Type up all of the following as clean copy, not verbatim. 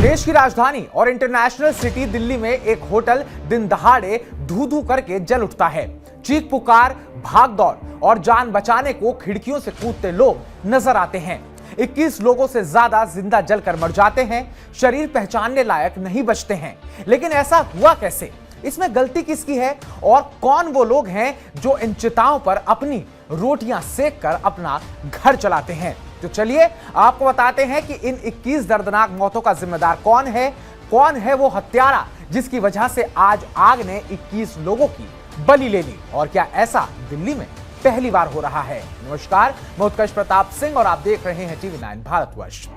देश की राजधानी और इंटरनेशनल सिटी दिल्ली में एक होटल दिन दहाड़े धू धू करके जल उठता है। चीख पुकार, भाग दौड़ और जान बचाने को खिड़कियों से कूदते लोग नजर आते हैं। 21 लोगों से ज्यादा जिंदा जलकर मर जाते हैं, शरीर पहचानने लायक नहीं बचते हैं। लेकिन ऐसा हुआ कैसे? इसमें गलती किसकी है और कौन वो लोग हैं जो इन चिताओं पर अपनी रोटियां सेक कर अपना घर चलाते हैं? तो चलिए आपको बताते हैं कि इन 21 दर्दनाक मौतों का जिम्मेदार कौन है वो हत्यारा जिसकी वजह से आज आग ने 21 लोगों की बलि ले ली। और क्या ऐसा दिल्ली में पहली बार हो रहा है? नमस्कार, मैं उत्कर्ष प्रताप सिंह और आप देख रहे हैं टीवी 9 भारतवर्ष।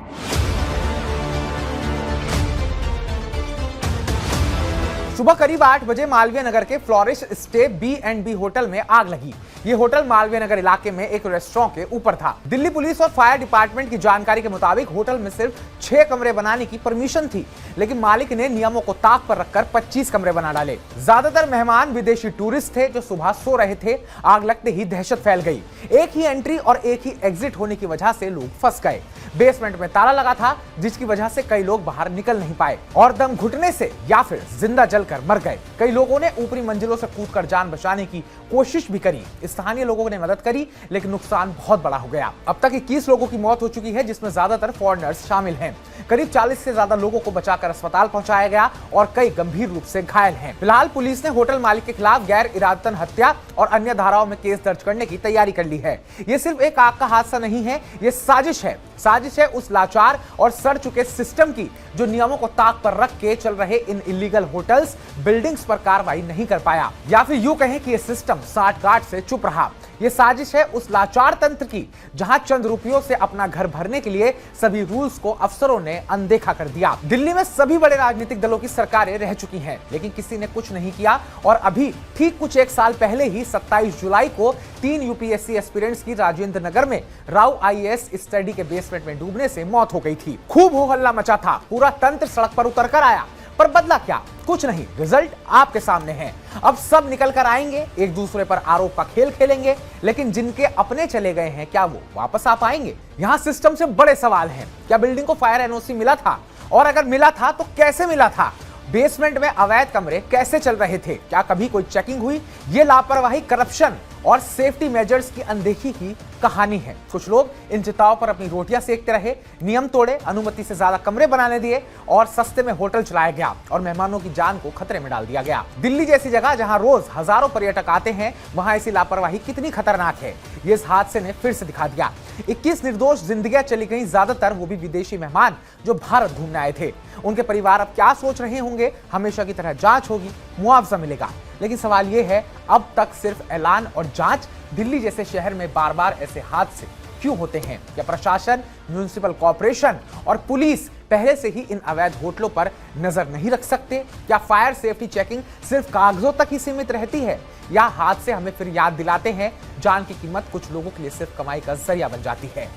सुबह करीब 8 बजे मालवीय नगर के फ्लोरिश स्टे B&B होटल में आग लगी। ये होटल मालवीय नगर इलाके में एक रेस्टोरेंट के ऊपर था। दिल्ली पुलिस और फायर डिपार्टमेंट की जानकारी के मुताबिक होटल में सिर्फ 6 कमरे बनाने की परमिशन थी, लेकिन मालिक ने नियमों को ताक पर रखकर 25 कमरे बना डाले। ज्यादातर मेहमान विदेशी टूरिस्ट थे जो सुबह सो रहे थे। आग लगते ही दहशत फैल गई। एक ही एंट्री और एक ही एग्जिट होने की वजह से लोग फंस गए। बेसमेंट में ताला लगा था, जिसकी वजह से कई लोग बाहर निकल नहीं पाए और दम घुटने से या फिर जिंदा जलकर मर गए। कई लोगों ने ऊपरी मंजिलों से कूदकर जान बचाने की कोशिश भी करी। स्थानीय लोगों ने मदद करी, लेकिन नुकसान बहुत बड़ा हो गया। अब तक 21 लोगों की मौत हो चुकी है, जिसमें ज्यादातर फॉरेनर्स शामिल हैं। करीब 40 से ज्यादा लोगों को बचाकर अस्पताल पहुंचाया गया और कई गंभीर रूप से घायल हैं। फिलहाल पुलिस ने होटल मालिक के खिलाफ गैर इरादतन हत्या और अन्य धाराओं में केस दर्ज करने की तैयारी कर ली है। ये सिर्फ एक आग का हादसा नहीं है, ये साजिश है। साजिश है उस लाचार और सड़ चुके सिस्टम की जो नियमों को ताक पर रख के चल रहे इन इलीगल होटल्स, बिल्डिंग्स पर कार्रवाई नहीं कर पाया, या फिर यूं कहें कि ये सिस्टम साठगांठ से चुप रहा। ये साजिश है उस लाचार तंत्र की जहां चंद रुपयों से अपना घर भरने के लिए सभी रूल्स को अफसरों ने अनदेखा कर दिया। दिल्ली में सभी बड़े राजनीतिक दलों की सरकारें रह चुकी हैं, लेकिन किसी ने कुछ नहीं किया। और अभी ठीक कुछ एक साल पहले ही 27 जुलाई को 3 यूपीएससी एस्पिरेंट्स की राजेंद्र नगर में राव IAS स्टडी के बेसमेंट में डूबने से मौत हो गई थी। खूब हो हल्ला मचा था, पूरा तंत्र सड़क पर उतर कर आया, पर बदला क्या? कुछ नहीं। रिजल्ट आपके सामने है। अब सब निकल कर आएंगे, एक दूसरे पर आरोप का खेल खेलेंगे, लेकिन जिनके अपने चले गए हैं क्या वो वापस आ पाएंगे? यहाँ सिस्टम से बड़े सवाल हैं। क्या बिल्डिंग को फायर NOC मिला था? और अगर मिला था तो कैसे मिला था? बेसमेंट में अवैध कमरे कैसे चल रहे थे? क्या कभी कोई चेकिंग हुई? ये लापरवाही, करप्शन और सेफ्टी मेजर्स की अनदेखी की कहानी है। कुछ लोग इन चिताओं पर अपनी रोटियां सेकते रहे, नियम तोड़े, अनुमति से ज्यादा कमरे बनाने दिए और सस्ते में होटल चलाया गया और मेहमानों की जान को खतरे में डाल दिया गया। दिल्ली जैसी जगह जहां रोज हजारों पर्यटक आते हैं, वहां ऐसी लापरवाही कितनी खतरनाक है, ये इस हादसे ने फिर से दिखा दिया। 21 निर्दोष जिंदगियां चली गई, ज्यादातर वो भी विदेशी मेहमान जो भारत घूमने आए थे। उनके परिवार अब क्या सोच रहे होंगे? हमेशा की तरह जांच होगी, मुआवजा मिलेगा, लेकिन सवाल यह है, अब तक सिर्फ ऐलान और जांच। दिल्ली जैसे शहर में बार बार ऐसे हादसे क्यों होते हैं? क्या प्रशासन, म्युनिसिपल कॉर्पोरेशन और पुलिस पहले से ही इन अवैध होटलों पर नजर नहीं रख सकते? क्या फायर सेफ्टी चेकिंग सिर्फ कागजों तक ही सीमित रहती है? या हादसे हमें फिर याद दिलाते हैं जान की कीमत कुछ लोगों के लिए सिर्फ कमाई का जरिया बन जाती है?